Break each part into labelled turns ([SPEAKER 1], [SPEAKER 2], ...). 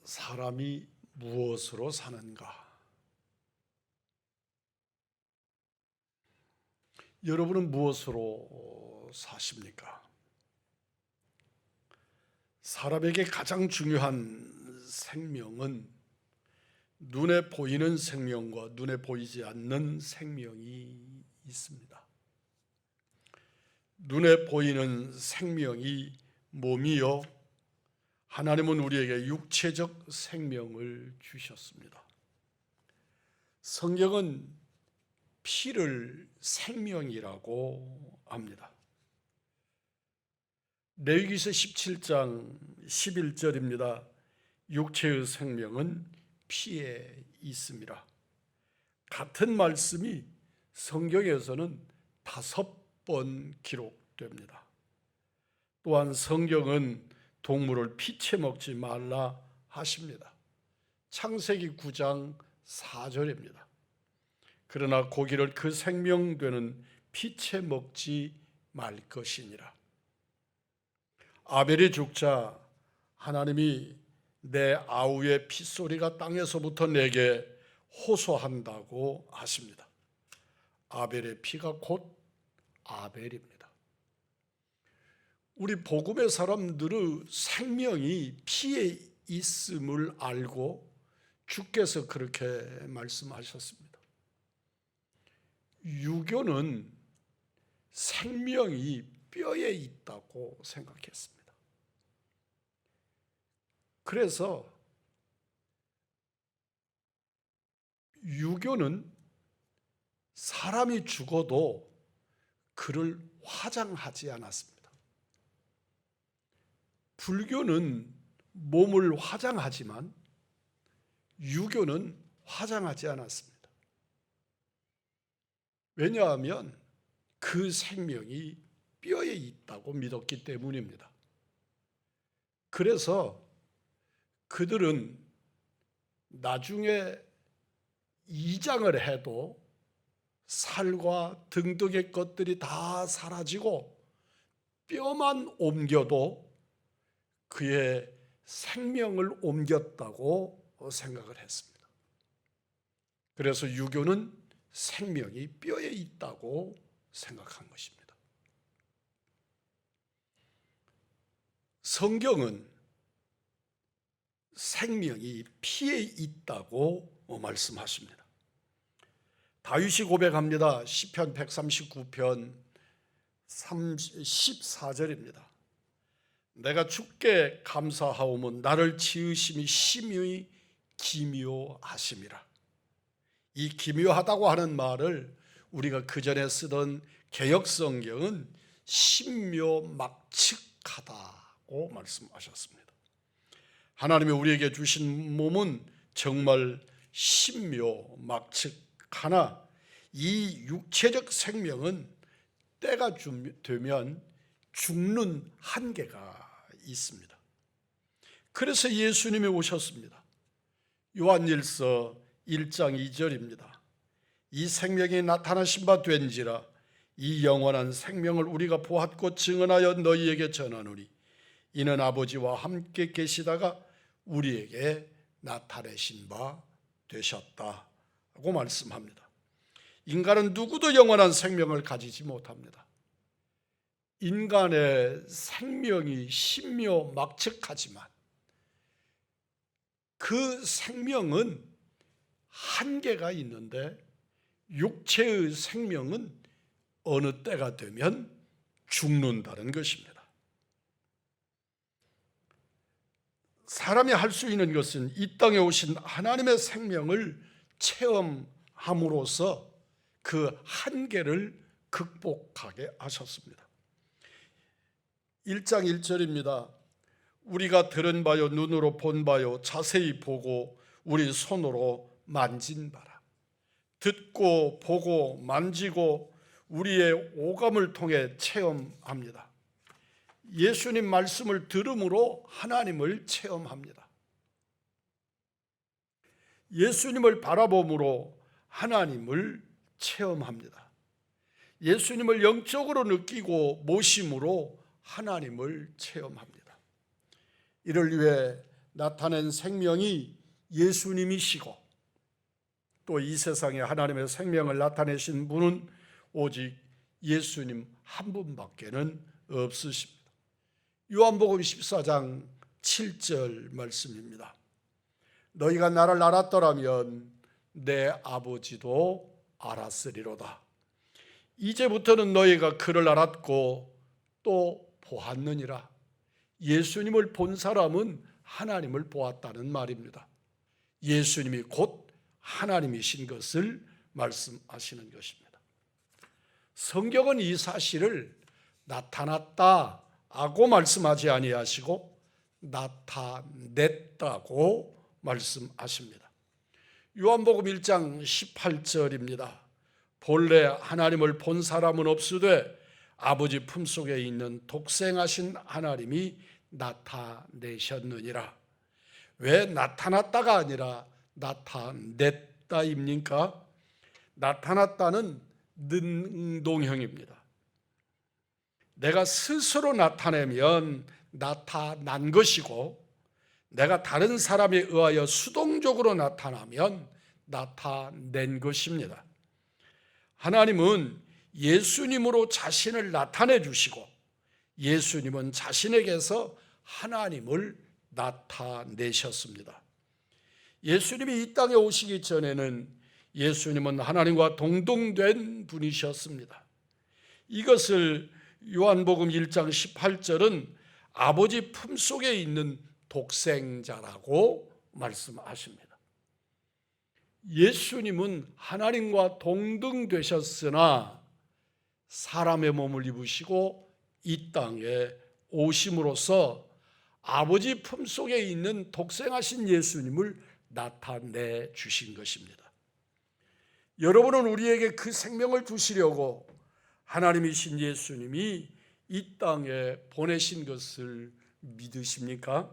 [SPEAKER 1] 사람이 무엇으로 사는가? 여러분은 무엇으로 사십니까? 사람에게 가장 중요한 생명은 눈에 보이는 생명과 눈에 보이지 않는 생명이 있습니다. 눈에 보이는 생명이 몸이요, 하나님은 우리에게 육체적 생명을 주셨습니다. 성경은 피를 생명이라고 합니다. 레위기서 17장 11절입니다. 육체의 생명은 피에 있습니다. 같은 말씀이 성경에서는 5번 기록됩니다. 또한 성경은 동물을 피채 먹지 말라 하십니다. 창세기 9장 4절입니다. 그러나 고기를 그 생명되는 피채 먹지 말 것이니라. 아벨이 죽자 하나님이 내 아우의 핏소리가 땅에서부터 내게 호소한다고 하십니다. 아벨의 피가 곧 아벨입니다. 우리 복음의 사람들의 생명이 피에 있음을 알고 주께서 그렇게 말씀하셨습니다. 유교는 생명이 뼈에 있다고 생각했습니다. 그래서 유교는 사람이 죽어도 그를 화장하지 않았습니다. 불교는 몸을 화장하지만 유교는 화장하지 않았습니다. 왜냐하면 그 생명이 뼈에 있다고 믿었기 때문입니다. 그래서 그들은 나중에 이장을 해도 살과 등등의 것들이 다 사라지고 뼈만 옮겨도 그의 생명을 옮겼다고 생각을 했습니다. 그래서 유교는 생명이 뼈에 있다고 생각한 것입니다. 성경은 생명이 피에 있다고 말씀하십니다. 다윗이 고백합니다. 시편 139편 14절입니다. 내가 주께 감사하오면 나를 지으심이 심히 기묘하심이라. 이 기묘하다고 하는 말을 우리가 그전에 쓰던 개역성경은 신묘막측하다고 말씀하셨습니다. 하나님이 우리에게 주신 몸은 정말 신묘막측하나 이 육체적 생명은 때가 되면 죽는 한계가 있습니다. 그래서 예수님이 오셨습니다. 요한일서 1장 2절입니다. 이 생명이 나타나신 바 된지라 이 영원한 생명을 우리가 보았고 증언하여 너희에게 전하노니 이는 아버지와 함께 계시다가 우리에게 나타내신 바 되셨다고 말씀합니다. 인간은 누구도 영원한 생명을 가지지 못합니다. 인간의 생명이 신묘막측하지만 그 생명은 한계가 있는데 육체의 생명은 어느 때가 되면 죽는다는 것입니다. 사람이 할 수 있는 것은 이 땅에 오신 하나님의 생명을 체험함으로써 그 한계를 극복하게 하셨습니다. 1장 1절입니다. 우리가 들은 바요 눈으로 본 바요 자세히 보고 우리 손으로 만진 바라. 듣고 보고 만지고 우리의 오감을 통해 체험합니다. 예수님 말씀을 들음으로 하나님을 체험합니다. 예수님을 바라봄으로 하나님을 체험합니다. 예수님을 영적으로 느끼고 모심으로 하나님을 체험합니다. 이를 위해 나타낸 생명이 예수님이시고 또 이 세상에 하나님의 생명을 나타내신 분은 오직 예수님 한 분밖에는 없으십니다. 요한복음 14장 7절 말씀입니다. 너희가 나를 알았더라면 내 아버지도 알았으리로다. 이제부터는 너희가 그를 알았고 또 보았느니라. 예수님을 본 사람은 하나님을 보았다는 말입니다. 예수님이 곧 하나님이신 것을 말씀하시는 것입니다. 성경은 이 사실을 나타났다고 말씀하지 아니하시고 나타냈다고 말씀하십니다. 요한복음 1장 18절입니다. 본래 하나님을 본 사람은 없으되 아버지 품속에 있는 독생하신 하나님이 나타내셨느니라. 왜 나타났다가 아니라 나타냈다입니까? 나타났다는 능동형입니다. 내가 스스로 나타내면 나타난 것이고 내가 다른 사람에 의하여 수동적으로 나타나면 나타낸 것입니다. 하나님은 예수님으로 자신을 나타내 주시고 예수님은 자신에게서 하나님을 나타내셨습니다. 예수님이 이 땅에 오시기 전에는 예수님은 하나님과 동등된 분이셨습니다. 이것을 요한복음 1장 18절은 아버지 품속에 있는 독생자라고 말씀하십니다. 예수님은 하나님과 동등되셨으나 사람의 몸을 입으시고 이 땅에 오심으로써 아버지 품속에 있는 독생하신 예수님을 나타내 주신 것입니다. 여러분은 우리에게 그 생명을 주시려고 하나님이신 예수님이 이 땅에 보내신 것을 믿으십니까?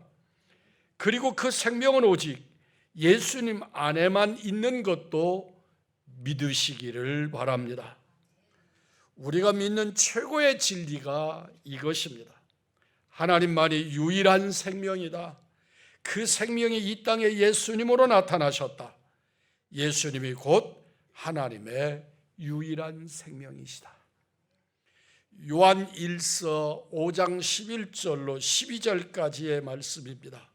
[SPEAKER 1] 그리고 그 생명은 오직 예수님 안에만 있는 것도 믿으시기를 바랍니다. 우리가 믿는 최고의 진리가 이것입니다. 하나님만이 유일한 생명이다. 그 생명이 이 땅에 예수님으로 나타나셨다. 예수님이 곧 하나님의 유일한 생명이시다. 요한 1서 5장 11절로 12절까지의 말씀입니다.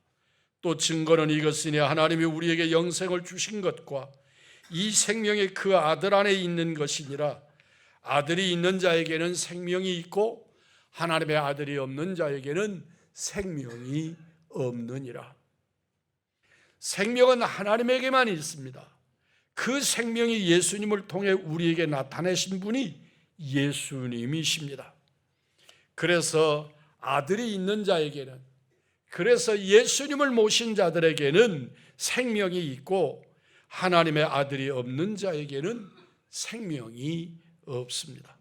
[SPEAKER 1] 또 증거는 이것이니 하나님이 우리에게 영생을 주신 것과 이 생명이 그 아들 안에 있는 것이니라. 아들이 있는 자에게는 생명이 있고 하나님의 아들이 없는 자에게는 생명이 없느니라. 생명은 하나님에게만 있습니다. 그 생명이 예수님을 통해 우리에게 나타내신 분이 예수님이십니다. 그래서 아들이 있는 자에게는, 그래서 예수님을 모신 자들에게는 생명이 있고 하나님의 아들이 없는 자에게는 생명이 없습니다.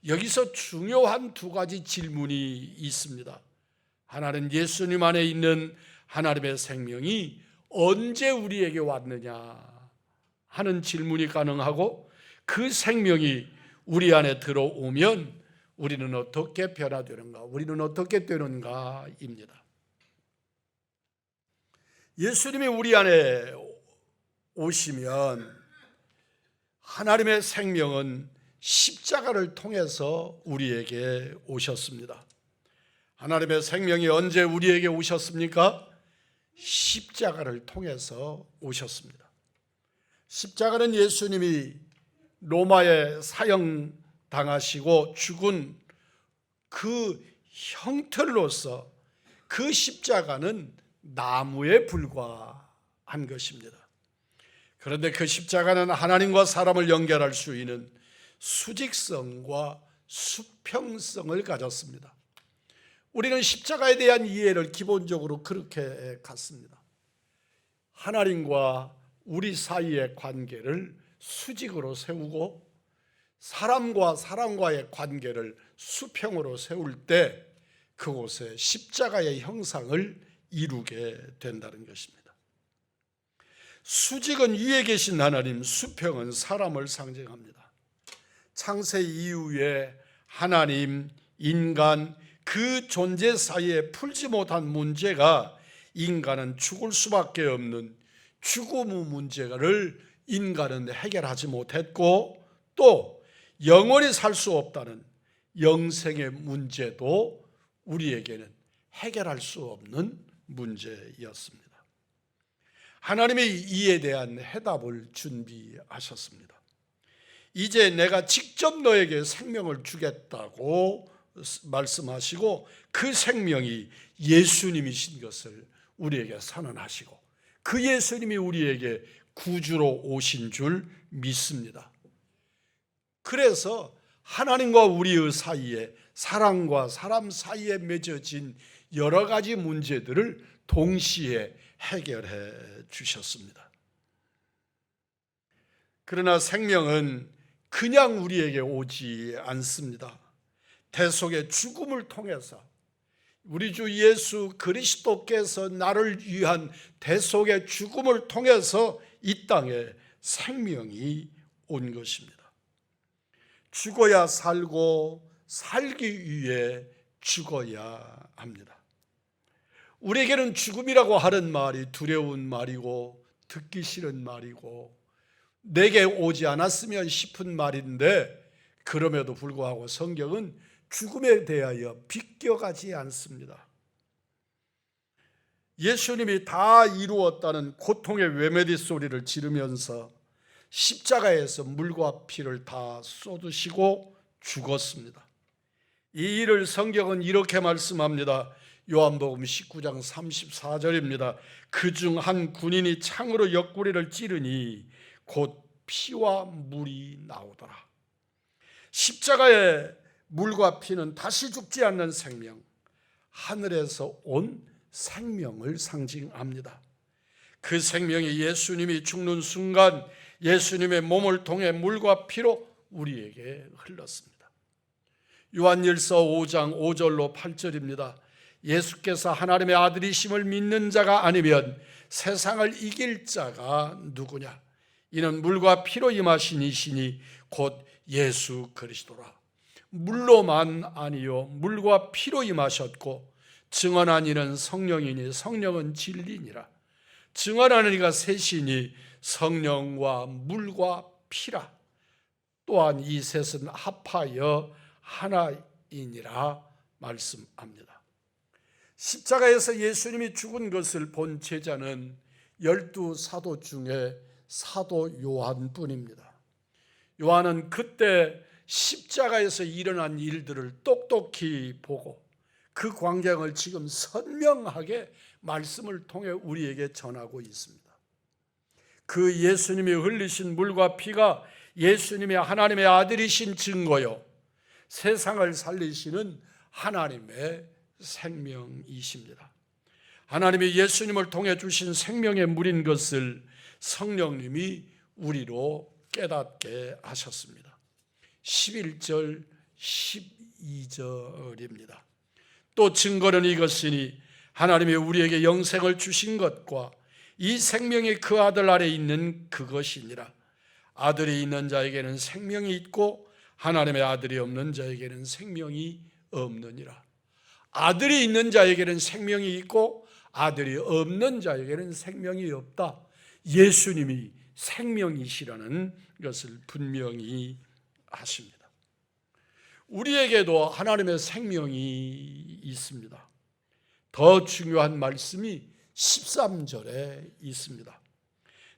[SPEAKER 1] 여기서 중요한 두 가지 질문이 있습니다. 하나는 예수님 안에 있는 하나님의 생명이 언제 우리에게 왔느냐 하는 질문이 가능하고, 그 생명이 우리 안에 들어오면 우리는 어떻게 변화되는가, 우리는 어떻게 되는가입니다. 예수님이 우리 안에 오시면 하나님의 생명은 십자가를 통해서 우리에게 오셨습니다. 하나님의 생명이 언제 우리에게 오셨습니까? 십자가를 통해서 오셨습니다. 십자가는 예수님이 로마에 사형당하시고 죽은 그 형틀로서 그 십자가는 나무에 불과한 것입니다. 그런데 그 십자가는 하나님과 사람을 연결할 수 있는 수직성과 수평성을 가졌습니다. 우리는 십자가에 대한 이해를 기본적으로 그렇게 갖습니다. 하나님과 우리 사이의 관계를 수직으로 세우고 사람과 사람과의 관계를 수평으로 세울 때 그곳에 십자가의 형상을 이루게 된다는 것입니다. 수직은 위에 계신 하나님, 수평은 사람을 상징합니다. 창세 이후에 하나님, 인간, 그 존재 사이에 풀지 못한 문제가 인간은 죽을 수밖에 없는 죽음의 문제를 인간은 해결하지 못했고, 또 영원히 살 수 없다는 영생의 문제도 우리에게는 해결할 수 없는 문제였습니다. 하나님이 이에 대한 해답을 준비하셨습니다. 이제 내가 직접 너에게 생명을 주겠다고 말씀하시고, 그 생명이 예수님이신 것을 우리에게 선언하시고, 그 예수님이 우리에게 구주로 오신 줄 믿습니다. 그래서 하나님과 우리의 사이에, 사람과 사람 사이에 맺어진 여러 가지 문제들을 동시에 해결해 주셨습니다. 그러나 생명은 그냥 우리에게 오지 않습니다. 대속의 죽음을 통해서 우리 주 예수 그리스도께서 나를 위한 대속의 죽음을 통해서 이 땅에 생명이 온 것입니다. 죽어야 살고 살기 위해 죽어야 합니다. 우리에게는 죽음이라고 하는 말이 두려운 말이고 듣기 싫은 말이고 내게 오지 않았으면 싶은 말인데, 그럼에도 불구하고 성경은 죽음에 대하여 비껴가지 않습니다. 예수님이 다 이루었다는 고통의 외메디 소리를 지르면서 십자가에서 물과 피를 다 쏟으시고 죽었습니다. 이 일을 성경은 이렇게 말씀합니다. 요한복음 19장 34절입니다. 그중 한 군인이 창으로 옆구리를 찌르니 곧 피와 물이 나오더라. 십자가의 물과 피는 다시 죽지 않는 생명, 하늘에서 온 생명을 상징합니다. 그 생명이 예수님이 죽는 순간 예수님의 몸을 통해 물과 피로 우리에게 흘렀습니다. 요한일서 5장 5절로 8절입니다. 예수께서 하나님의 아들이심을 믿는 자가 아니면 세상을 이길 자가 누구냐? 이는 물과 피로 임하신 이시니 곧 예수 그리스도라. 물로만 아니요 물과 피로 임하셨고, 증언한 이는 성령이니 성령은 진리니라. 증언하는 이가 셋이니 성령과 물과 피라. 또한 이 셋은 합하여 하나이니라 말씀합니다. 십자가에서 예수님이 죽은 것을 본 제자는 12사도 중에 사도 요한뿐입니다. 요한은 그때 십자가에서 일어난 일들을 똑똑히 보고 그 광경을 지금 선명하게 말씀을 통해 우리에게 전하고 있습니다. 그 예수님이 흘리신 물과 피가 예수님이 하나님의 아들이신 증거요, 세상을 살리시는 하나님의 생명이십니다. 하나님이 예수님을 통해 주신 생명의 물인 것을 성령님이 우리로 깨닫게 하셨습니다. 11절 12절입니다. 또 증거는 이것이니 하나님이 우리에게 영생을 주신 것과 이 생명이 그 아들 안에 있는 그것이니라. 아들이 있는 자에게는 생명이 있고 하나님의 아들이 없는 자에게는 생명이 없느니라. 아들이 있는 자에게는 생명이 있고 아들이 없는 자에게는 생명이 없다. 예수님이 생명이시라는 것을 분명히 하십니다. 우리에게도 하나님의 생명이 있습니다. 더 중요한 말씀이 13절에 있습니다.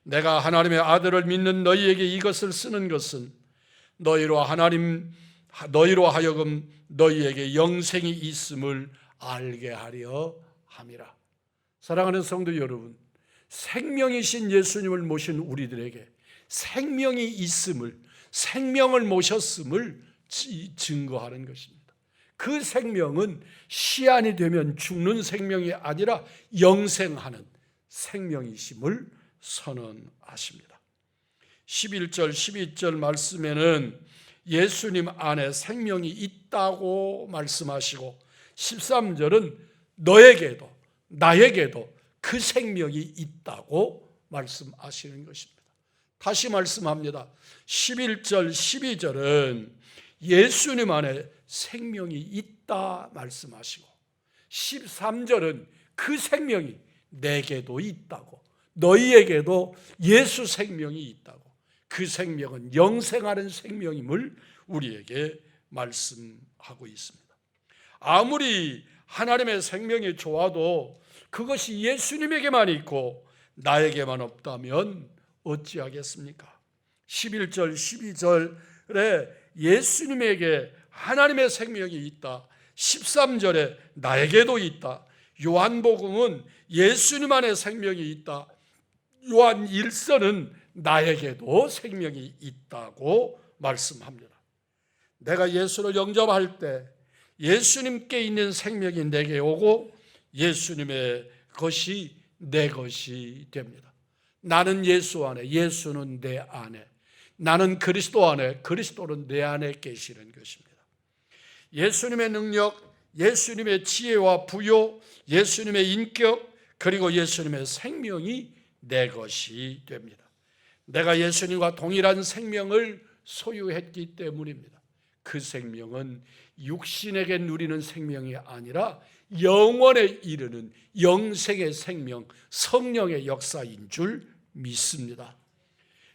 [SPEAKER 1] 내가 하나님의 아들을 믿는 너희에게 이것을 쓰는 것은 너희로 하여금 너희에게 영생이 있음을 알게 하려 함이라. 사랑하는 성도 여러분, 생명이신 예수님을 모신 우리들에게 생명이 있음을, 생명을 모셨음을 증거하는 것입니다. 그 생명은 시한이 되면 죽는 생명이 아니라 영생하는 생명이심을 선언하십니다. 11절 12절 말씀에는 예수님 안에 생명이 있다고 말씀하시고, 13절은 너에게도 나에게도 그 생명이 있다고 말씀하시는 것입니다. 다시 말씀합니다. 11절 12절은 예수님 안에 생명이 있다 말씀하시고, 13절은 그 생명이 내게도 있다고, 너희에게도 예수 생명이 있다고, 그 생명은 영생하는 생명임을 우리에게 말씀하고 있습니다. 아무리 하나님의 생명이 좋아도 그것이 예수님에게만 있고 나에게만 없다면 어찌하겠습니까? 11절 12절에 예수님에게 하나님의 생명이 있다, 13절에 나에게도 있다, 요한복음은 예수님 안에 생명이 있다, 요한 1서는 나에게도 생명이 있다고 말씀합니다. 내가 예수를 영접할 때 예수님께 있는 생명이 내게 오고 예수님의 것이 내 것이 됩니다. 나는 예수 안에, 예수는 내 안에, 나는 그리스도 안에, 그리스도는 내 안에 계시는 것입니다. 예수님의 능력, 예수님의 지혜와 부요, 예수님의 인격, 그리고 예수님의 생명이 내 것이 됩니다. 내가 예수님과 동일한 생명을 소유했기 때문입니다. 그 생명은 육신에게 누리는 생명이 아니라 영원에 이르는 영생의 생명, 성령의 역사인 줄 믿습니다.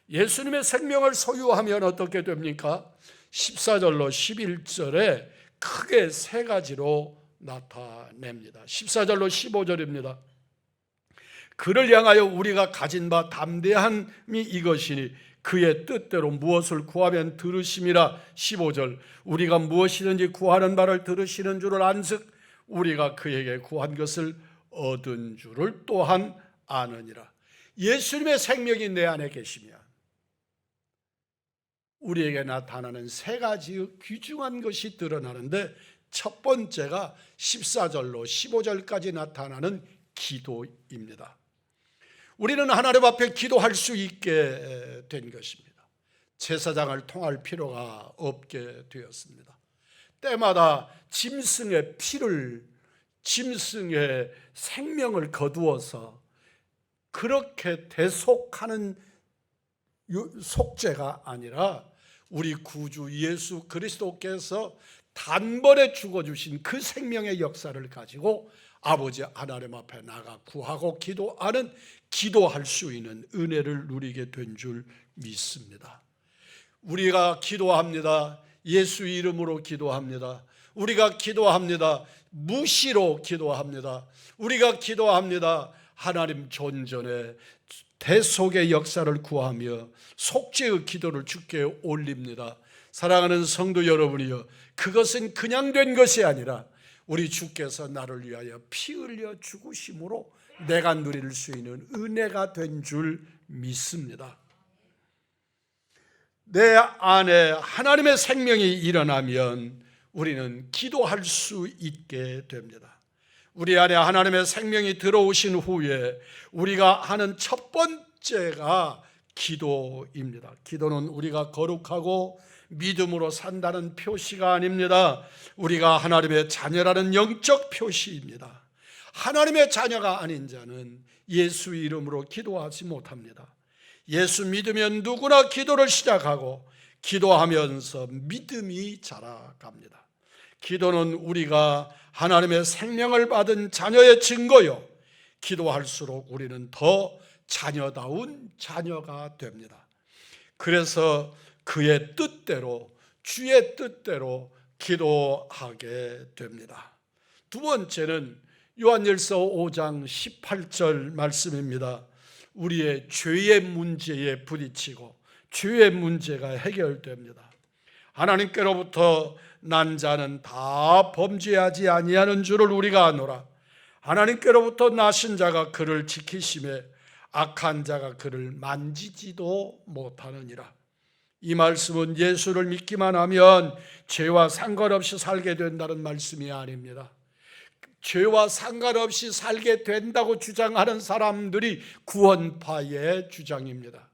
[SPEAKER 1] 예수님의 생명을 소유하면 어떻게 됩니까? 14절로 11절에 크게 세 가지로 나타냅니다. 14절로 15절입니다. 그를 향하여 우리가 가진 바 담대함이 이것이니 그의 뜻대로 무엇을 구하면 들으심이라. 15절, 우리가 무엇이든지 구하는 바를 들으시는 줄을 안즉 우리가 그에게 구한 것을 얻은 줄을 또한 아느니라. 예수님의 생명이 내 안에 계시면 우리에게 나타나는 세 가지의 귀중한 것이 드러나는데, 첫 번째가 14절로 15절까지 나타나는 기도입니다. 우리는 하나님 앞에 기도할 수 있게 된 것입니다. 제사장을 통할 필요가 없게 되었습니다. 때마다 짐승의 피를, 짐승의 생명을 거두어서 그렇게 대속하는 속죄가 아니라 우리 구주 예수 그리스도께서 단번에 죽어주신 그 생명의 역사를 가지고 아버지 하나님 앞에 나가 구하고 기도하는, 기도할 수 있는 은혜를 누리게 된 줄 믿습니다. 우리가 기도합니다. 예수 이름으로 기도합니다. 우리가 기도합니다. 무시로 기도합니다. 우리가 기도합니다. 하나님 존전에 대속의 역사를 구하며 속죄의 기도를 주께 올립니다. 사랑하는 성도 여러분이여, 그것은 그냥 된 것이 아니라 우리 주께서 나를 위하여 피 흘려 죽으심으로 내가 누릴 수 있는 은혜가 된 줄 믿습니다. 내 안에 하나님의 생명이 일어나면 우리는 기도할 수 있게 됩니다. 우리 안에 하나님의 생명이 들어오신 후에 우리가 하는 첫 번째가 기도입니다. 기도는 우리가 거룩하고 믿음으로 산다는 표시가 아닙니다. 우리가 하나님의 자녀라는 영적 표시입니다. 하나님의 자녀가 아닌 자는 예수 이름으로 기도하지 못합니다. 예수 믿으면 누구나 기도를 시작하고 기도하면서 믿음이 자라갑니다. 기도는 우리가 하나님의 생명을 받은 자녀의 증거요, 기도할수록 우리는 더 자녀다운 자녀가 됩니다. 그래서 그의 뜻대로, 주의 뜻대로 기도하게 됩니다. 두 번째는 요한일서 5장 18절 말씀입니다. 우리의 죄의 문제에 부딪히고 죄의 문제가 해결됩니다. 하나님께로부터 난 자는 다 범죄하지 아니하는 줄을 우리가 아노라. 하나님께로부터 나신 자가 그를 지키심에 악한 자가 그를 만지지도 못하느니라. 이 말씀은 예수를 믿기만 하면 죄와 상관없이 살게 된다는 말씀이 아닙니다. 죄와 상관없이 살게 된다고 주장하는 사람들이 구원파의 주장입니다.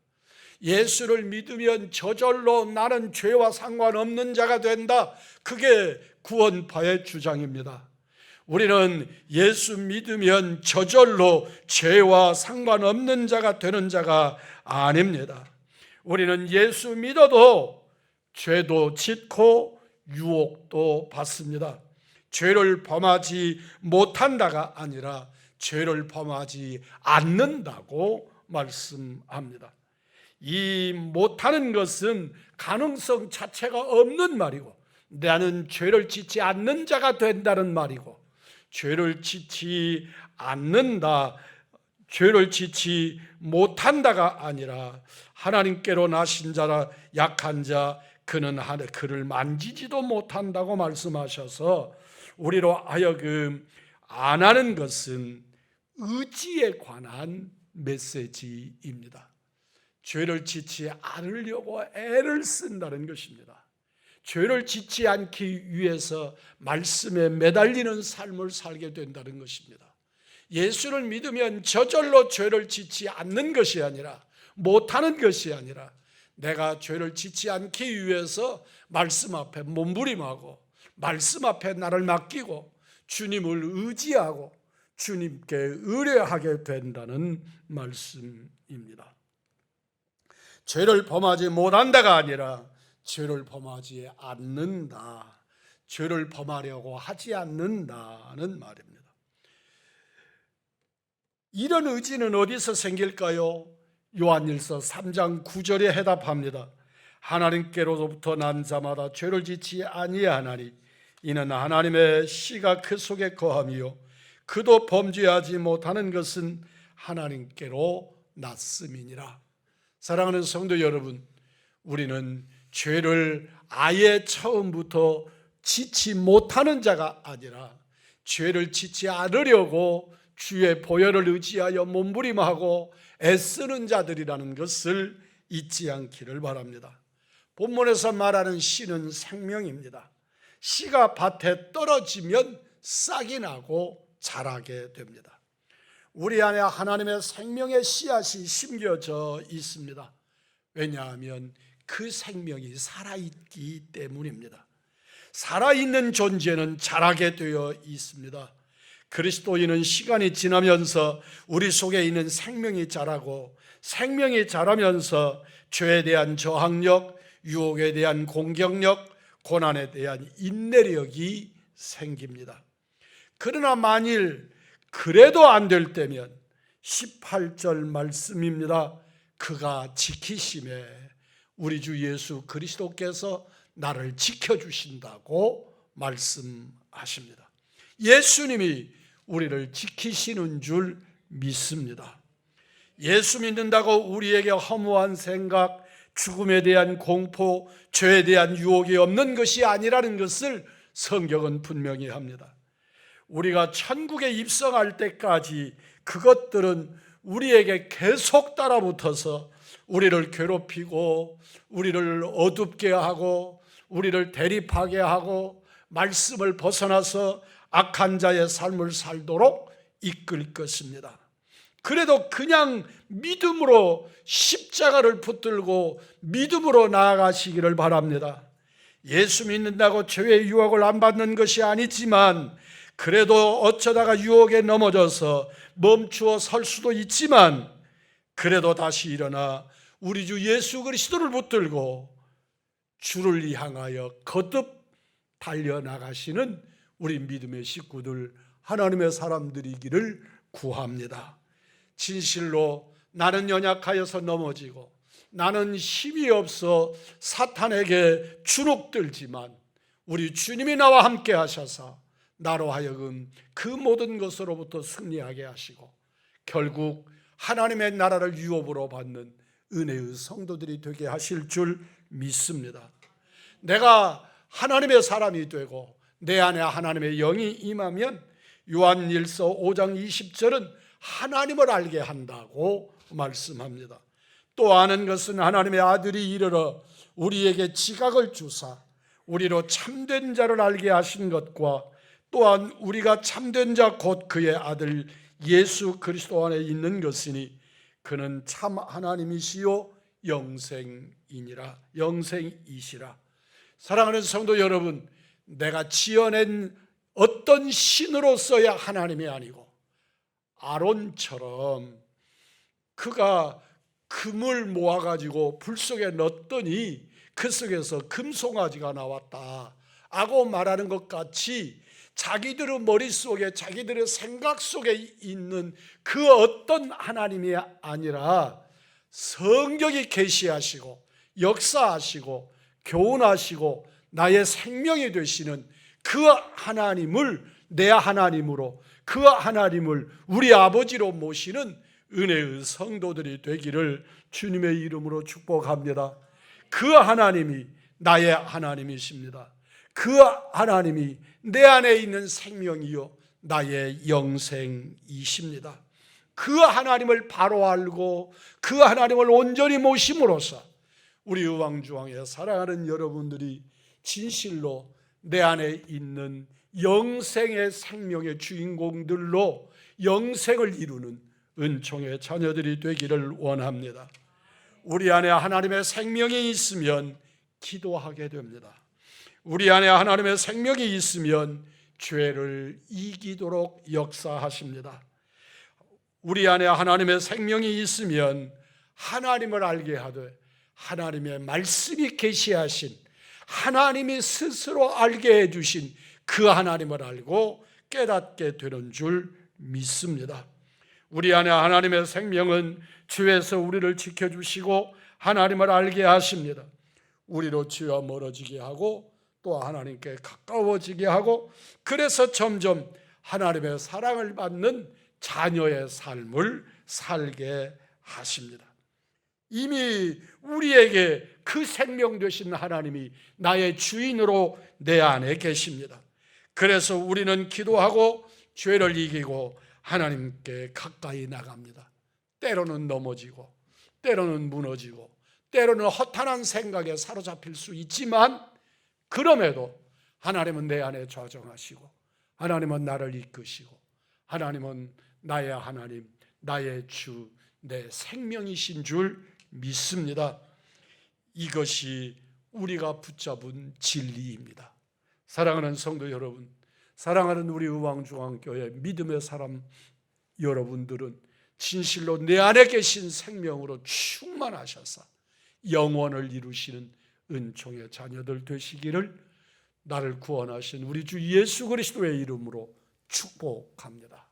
[SPEAKER 1] 예수를 믿으면 저절로 나는 죄와 상관없는 자가 된다, 그게 구원파의 주장입니다. 우리는 예수 믿으면 저절로 죄와 상관없는 자가 되는 자가 아닙니다. 우리는 예수 믿어도 죄도 짓고 유혹도 받습니다. 죄를 범하지 못한다가 아니라 죄를 범하지 않는다고 말씀합니다. 이 못하는 것은 가능성 자체가 없는 말이고, 나는 죄를 짓지 않는 자가 된다는 말이고, 죄를 짓지 않는다, 죄를 짓지 못한다가 아니라 하나님께로 나신 자라, 약한 자, 그를 만지지도 못한다고 말씀하셔서 우리로 하여금 안 하는 것은 의지에 관한 메시지입니다. 죄를 짓지 않으려고 애를 쓴다는 것입니다. 죄를 짓지 않기 위해서 말씀에 매달리는 삶을 살게 된다는 것입니다. 예수를 믿으면 저절로 죄를 짓지 않는 것이 아니라, 못하는 것이 아니라, 내가 죄를 짓지 않기 위해서 말씀 앞에 몸부림하고 말씀 앞에 나를 맡기고 주님을 의지하고 주님께 의뢰하게 된다는 말씀입니다. 죄를 범하지 못한다가 아니라 죄를 범하지 않는다, 죄를 범하려고 하지 않는다는 말입니다. 이런 의지는 어디서 생길까요? 요한일서 3장 9절에 해답합니다. 하나님께로부터 난 자마다 죄를 짓지 아니하나니 이는 하나님의 씨가 그 속에 거함이요 그도 범죄하지 못하는 것은 하나님께로 났음이니라. 사랑하는 성도 여러분, 우리는 죄를 아예 처음부터 짓지 못하는 자가 아니라 죄를 짓지 않으려고 주의 보혈을 의지하여 몸부림하고 애쓰는 자들이라는 것을 잊지 않기를 바랍니다. 본문에서 말하는 씨는 생명입니다. 씨가 밭에 떨어지면 싹이 나고 자라게 됩니다. 우리 안에 하나님의 생명의 씨앗이 심겨져 있습니다. 왜냐하면 그 생명이 살아있기 때문입니다. 살아있는 존재는 자라게 되어 있습니다. 그리스도인은 시간이 지나면서 우리 속에 있는 생명이 자라고, 생명이 자라면서 죄에 대한 저항력, 유혹에 대한 공격력, 고난에 대한 인내력이 생깁니다. 그러나 만일 그래도 안 될 때면 18절 말씀입니다. 그가 지키심에 우리 주 예수 그리스도께서 나를 지켜주신다고 말씀하십니다. 예수님이 우리를 지키시는 줄 믿습니다. 예수 믿는다고 우리에게 허무한 생각, 죽음에 대한 공포, 죄에 대한 유혹이 없는 것이 아니라는 것을 성경은 분명히 합니다. 우리가 천국에 입성할 때까지 그것들은 우리에게 계속 따라붙어서 우리를 괴롭히고 우리를 어둡게 하고 우리를 대립하게 하고 말씀을 벗어나서 악한 자의 삶을 살도록 이끌 것입니다. 그래도 그냥 믿음으로 십자가를 붙들고 믿음으로 나아가시기를 바랍니다. 예수 믿는다고 죄의 유혹을 안 받는 것이 아니지만, 그래도 어쩌다가 유혹에 넘어져서 멈추어 설 수도 있지만, 그래도 다시 일어나 우리 주 예수 그리스도를 붙들고 주를 향하여 거듭 달려나가시는 우리 믿음의 식구들, 하나님의 사람들이기를 구합니다. 진실로 나는 연약하여서 넘어지고 나는 힘이 없어 사탄에게 주눅들지만 우리 주님이 나와 함께 하셔서 나로 하여금 그 모든 것으로부터 승리하게 하시고 결국 하나님의 나라를 유업으로 받는 은혜의 성도들이 되게 하실 줄 믿습니다. 내가 하나님의 사람이 되고 내 안에 하나님의 영이 임하면 요한일서 5장 20절은 하나님을 알게 한다고 말씀합니다. 또 아는 것은 하나님의 아들이 이르러 우리에게 지각을 주사 우리로 참된 자를 알게 하신 것과 또한 우리가 참된 자 곧 그의 아들 예수 그리스도 안에 있는 것이니 그는 참 하나님이시요 영생이시라. 사랑하는 성도 여러분, 내가 지어낸 어떤 신으로서야 하나님이 아니고 아론처럼 그가 금을 모아가지고 불 속에 넣었더니 그 속에서 금송아지가 나왔다. 하고 말하는 것 같이 자기들의 머릿속에, 자기들의 생각 속에 있는 그 어떤 하나님이 아니라 성경이 계시하시고 역사하시고 교훈하시고 나의 생명이 되시는 그 하나님을 내 하나님으로, 그 하나님을 우리 아버지로 모시는 은혜의 성도들이 되기를 주님의 이름으로 축복합니다. 그 하나님이 나의 하나님이십니다. 그 하나님이 내 안에 있는 생명이요 나의 영생이십니다. 그 하나님을 바로 알고 그 하나님을 온전히 모심으로써 우리 의왕중앙에 사랑하는 여러분들이 진실로 내 안에 있는 영생의 생명의 주인공들로 영생을 이루는 은총의 자녀들이 되기를 원합니다. 우리 안에 하나님의 생명이 있으면 기도하게 됩니다. 우리 안에 하나님의 생명이 있으면 죄를 이기도록 역사하십니다. 우리 안에 하나님의 생명이 있으면 하나님을 알게 하되 하나님의 말씀이 계시하신, 하나님이 스스로 알게 해주신 그 하나님을 알고 깨닫게 되는 줄 믿습니다. 우리 안에 하나님의 생명은 주에서 우리를 지켜주시고 하나님을 알게 하십니다. 우리로 주와 멀어지게 하고 또 하나님께 가까워지게 하고, 그래서 점점 하나님의 사랑을 받는 자녀의 삶을 살게 하십니다. 이미 우리에게 그 생명 되신 하나님이 나의 주인으로 내 안에 계십니다. 그래서 우리는 기도하고 죄를 이기고 하나님께 가까이 나갑니다. 때로는 넘어지고 때로는 무너지고 때로는 허탄한 생각에 사로잡힐 수 있지만, 그럼에도 하나님은 내 안에 좌정하시고 하나님은 나를 이끄시고 하나님은 나의 하나님, 나의 주, 내 생명이신 줄 믿습니다. 이것이 우리가 붙잡은 진리입니다. 사랑하는 성도 여러분, 사랑하는 우리 의왕중앙교회 믿음의 사람 여러분들은 진실로 내 안에 계신 생명으로 충만하셔서 영원을 이루시는 은총의 자녀들 되시기를 나를 구원하신 우리 주 예수 그리스도의 이름으로 축복합니다.